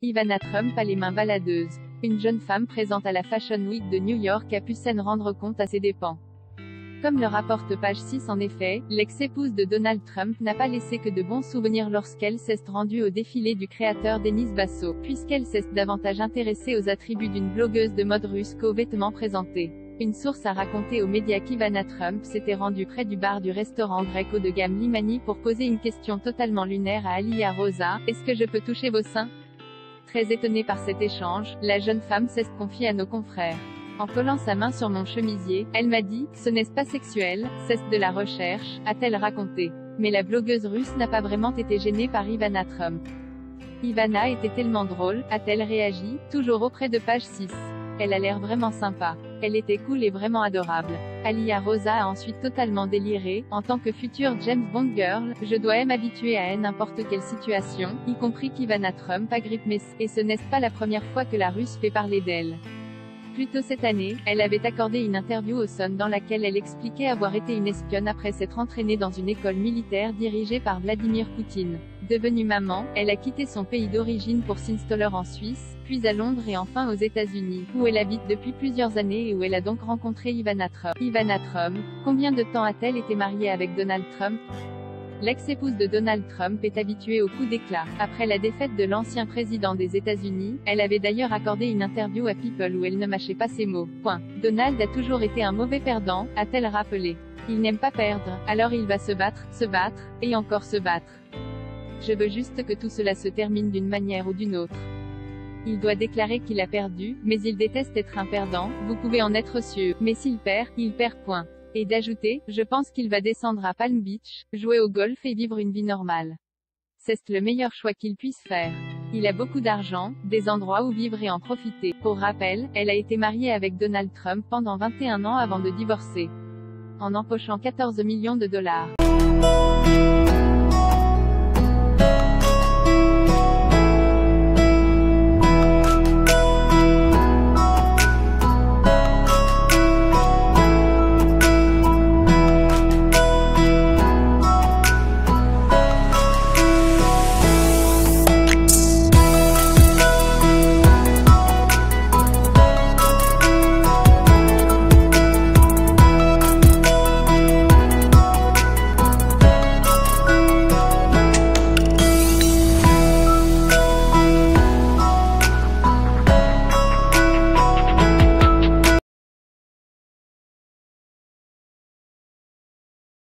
Ivana Trump a les mains baladeuses. Une jeune femme présente à la Fashion Week de New York a pu s'en rendre compte à ses dépens. Comme le rapporte page 6 en effet, l'ex-épouse de Donald Trump n'a pas laissé que de bons souvenirs lorsqu'elle s'est rendue au défilé du créateur Denis Basso, puisqu'elle s'est davantage intéressée aux attributs d'une blogueuse de mode russe qu'aux vêtements présentés. Une source a raconté aux médias qu'Ivana Trump s'était rendue près du bar du restaurant grec haut de gamme Limani pour poser une question totalement lunaire à Alia Rosa: « Est-ce que je peux toucher vos seins ?» Très étonnée par cet échange, la jeune femme s'est confiée à nos confrères. En collant sa main sur mon chemisier, elle m'a dit: « Ce n'est pas sexuel, c'est de la recherche », a-t-elle raconté. Mais la blogueuse russe n'a pas vraiment été gênée par Ivana Trump. Ivana était tellement drôle, a-t-elle réagi, toujours auprès de page 6. Elle a l'air vraiment sympa. Elle était cool et vraiment adorable. Alia Rosa a ensuite totalement déliré: « En tant que future James Bond girl, je dois m'habituer à n'importe quelle situation, y compris qu'Ivana Trump agrippe mes seins. Et ce n'est pas la première fois que la Russe fait parler d'elle. » Plus tôt cette année, elle avait accordé une interview au Sun dans laquelle elle expliquait avoir été une espionne après s'être entraînée dans une école militaire dirigée par Vladimir Poutine. Devenue maman, elle a quitté son pays d'origine pour s'installer en Suisse, puis à Londres et enfin aux États-Unis, où elle habite depuis plusieurs années et où elle a donc rencontré Ivana Trump. Ivana Trump, combien de temps a-t-elle été mariée avec Donald Trump? L'ex-épouse de Donald Trump est habituée aux coups d'éclat. Après la défaite de l'ancien président des États-Unis, elle avait d'ailleurs accordé une interview à People où elle ne mâchait pas ses mots. Donald a toujours été un mauvais perdant, a-t-elle rappelé. Il n'aime pas perdre, alors il va se battre, et encore se battre. Je veux juste que tout cela se termine d'une manière ou d'une autre. Il doit déclarer qu'il a perdu, mais il déteste être un perdant, vous pouvez en être sûr. Mais s'il perd, il perd point. Et d'ajouter: « Je pense qu'il va descendre à Palm Beach, jouer au golf et vivre une vie normale. C'est le meilleur choix qu'il puisse faire. Il a beaucoup d'argent, des endroits où vivre et en profiter. » Pour rappel, elle a été mariée avec Donald Trump pendant 21 ans avant de divorcer, en empochant 14 millions de dollars.